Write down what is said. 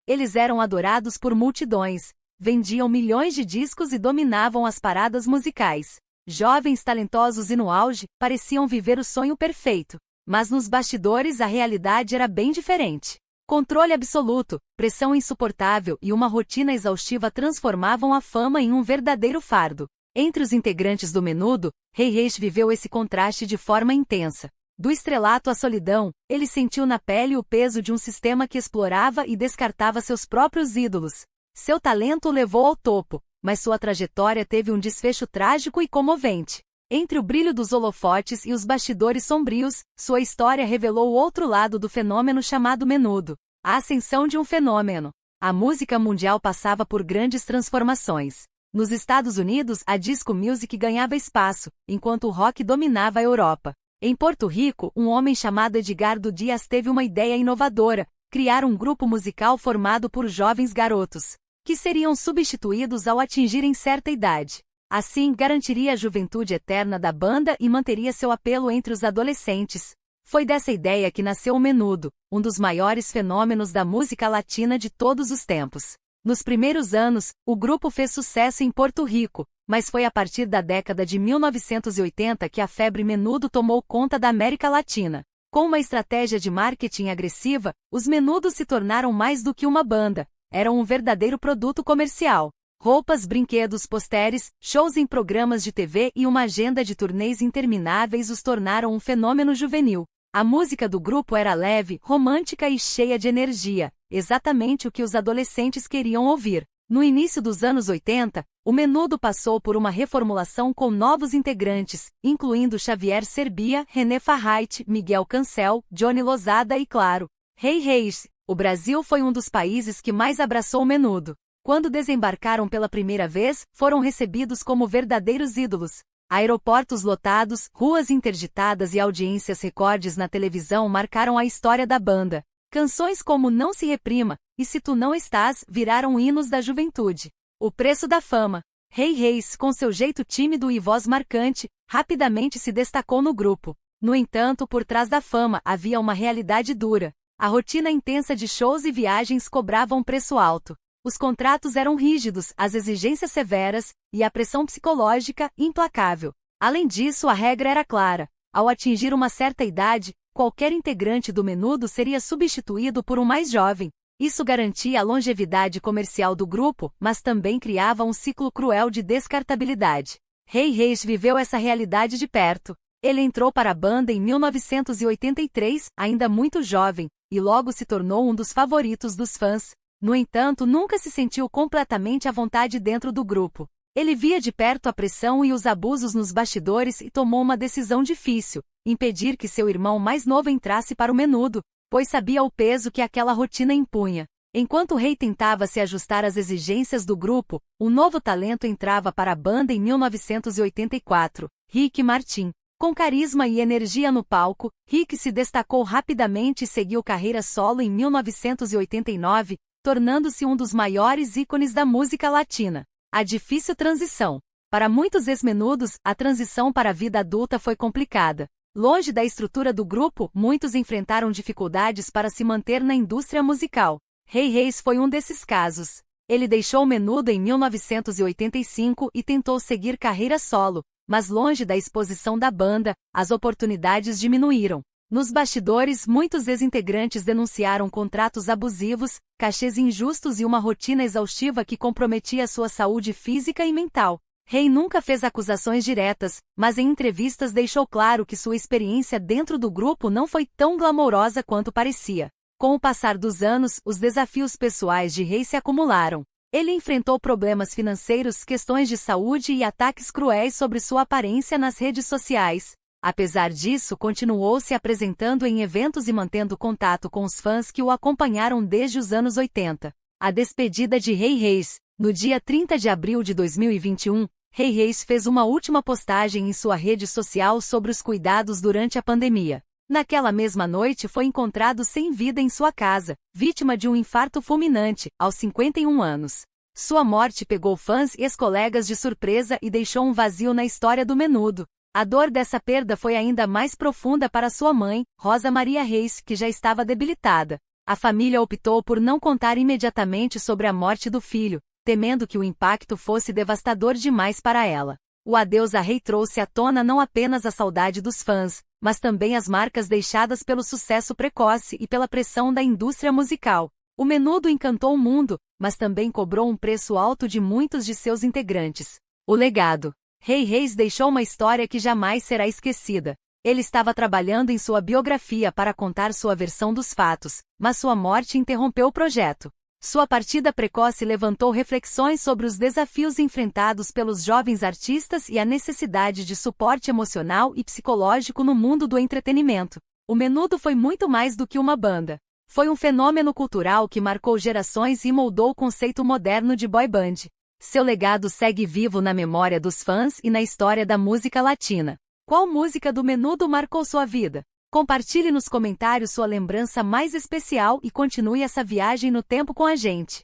Eles eram adorados por multidões, vendiam milhões de discos e dominavam as paradas musicais. Jovens talentosos e no auge, pareciam viver o sonho perfeito. Mas nos bastidores a realidade era bem diferente. Controle absoluto, pressão insuportável e uma rotina exaustiva transformavam a fama em um verdadeiro fardo. Entre os integrantes do Menudo, Rei Reis viveu esse contraste de forma intensa. Do estrelato à solidão, ele sentiu na pele o peso de um sistema que explorava e descartava seus próprios ídolos. Seu talento o levou ao topo, mas sua trajetória teve um desfecho trágico e comovente. Entre o brilho dos holofotes e os bastidores sombrios, sua história revelou o outro lado do fenômeno chamado Menudo. A ascensão de um fenômeno. A música mundial passava por grandes transformações. Nos Estados Unidos, a disco music ganhava espaço, enquanto o rock dominava a Europa. Em Porto Rico, um homem chamado Edgardo Dias teve uma ideia inovadora: criar um grupo musical formado por jovens garotos, que seriam substituídos ao atingirem certa idade. Assim, garantiria a juventude eterna da banda e manteria seu apelo entre os adolescentes. Foi dessa ideia que nasceu o Menudo, um dos maiores fenômenos da música latina de todos os tempos. Nos primeiros anos, o grupo fez sucesso em Porto Rico, mas foi a partir da década de 1980 que a febre Menudo tomou conta da América Latina. Com uma estratégia de marketing agressiva, os Menudos se tornaram mais do que uma banda, eram um verdadeiro produto comercial. Roupas, brinquedos, posteres, shows em programas de TV e uma agenda de turnês intermináveis os tornaram um fenômeno juvenil. A música do grupo era leve, romântica e cheia de energia, exatamente o que os adolescentes queriam ouvir. No início dos anos 80, o Menudo passou por uma reformulação com novos integrantes, incluindo Xavier Serbia, René Farrait, Miguel Cancel, Johnny Lozada e, claro, Rei Reis. O Brasil foi um dos países que mais abraçou o Menudo. Quando desembarcaram pela primeira vez, foram recebidos como verdadeiros ídolos. Aeroportos lotados, ruas interditadas e audiências recordes na televisão marcaram a história da banda. Canções como Não Se Reprima e Se Tu Não Estás viraram hinos da juventude. O preço da fama. Rei Reis, com seu jeito tímido e voz marcante, rapidamente se destacou no grupo. No entanto, por trás da fama havia uma realidade dura. A rotina intensa de shows e viagens cobrava um preço alto. Os contratos eram rígidos, as exigências severas, e a pressão psicológica implacável. Além disso, a regra era clara: ao atingir uma certa idade, qualquer integrante do Menudo seria substituído por um mais jovem. Isso garantia a longevidade comercial do grupo, mas também criava um ciclo cruel de descartabilidade. Rei Reis viveu essa realidade de perto. Ele entrou para a banda em 1983, ainda muito jovem, e logo se tornou um dos favoritos dos fãs. No entanto, nunca se sentiu completamente à vontade dentro do grupo. Ele via de perto a pressão e os abusos nos bastidores e tomou uma decisão difícil: impedir que seu irmão mais novo entrasse para o Menudo, pois sabia o peso que aquela rotina impunha. Enquanto o rei tentava se ajustar às exigências do grupo, um novo talento entrava para a banda em 1984, Rick Martin. Com carisma e energia no palco, Rick se destacou rapidamente e seguiu carreira solo em 1989, tornando-se um dos maiores ícones da música latina. A difícil transição. Para muitos ex-Menudos, a transição para a vida adulta foi complicada. Longe da estrutura do grupo, muitos enfrentaram dificuldades para se manter na indústria musical. Rei Reis foi um desses casos. Ele deixou o Menudo em 1985 e tentou seguir carreira solo, mas longe da exposição da banda, as oportunidades diminuíram. Nos bastidores, muitos ex-integrantes denunciaram contratos abusivos, cachês injustos e uma rotina exaustiva que comprometia sua saúde física e mental. Rei nunca fez acusações diretas, mas em entrevistas deixou claro que sua experiência dentro do grupo não foi tão glamourosa quanto parecia. Com o passar dos anos, os desafios pessoais de Rei se acumularam. Ele enfrentou problemas financeiros, questões de saúde e ataques cruéis sobre sua aparência nas redes sociais. Apesar disso, continuou se apresentando em eventos e mantendo contato com os fãs que o acompanharam desde os anos 80. A despedida de Rei Reis. No dia 30 de abril de 2021, Rei Reis fez uma última postagem em sua rede social sobre os cuidados durante a pandemia. Naquela mesma noite foi encontrado sem vida em sua casa, vítima de um infarto fulminante, aos 51 anos. Sua morte pegou fãs e ex-colegas de surpresa e deixou um vazio na história do Menudo. A dor dessa perda foi ainda mais profunda para sua mãe, Rosa Maria Reis, que já estava debilitada. A família optou por não contar imediatamente sobre a morte do filho, temendo que o impacto fosse devastador demais para ela. O adeus a Rei trouxe à tona não apenas a saudade dos fãs, mas também as marcas deixadas pelo sucesso precoce e pela pressão da indústria musical. O Menudo encantou o mundo, mas também cobrou um preço alto de muitos de seus integrantes. O legado. Rei Reis deixou uma história que jamais será esquecida. Ele estava trabalhando em sua biografia para contar sua versão dos fatos, mas sua morte interrompeu o projeto. Sua partida precoce levantou reflexões sobre os desafios enfrentados pelos jovens artistas e a necessidade de suporte emocional e psicológico no mundo do entretenimento. O Menudo foi muito mais do que uma banda. Foi um fenômeno cultural que marcou gerações e moldou o conceito moderno de boy band. Seu legado segue vivo na memória dos fãs e na história da música latina. Qual música do Menudo marcou sua vida? Compartilhe nos comentários sua lembrança mais especial e continue essa viagem no tempo com a gente.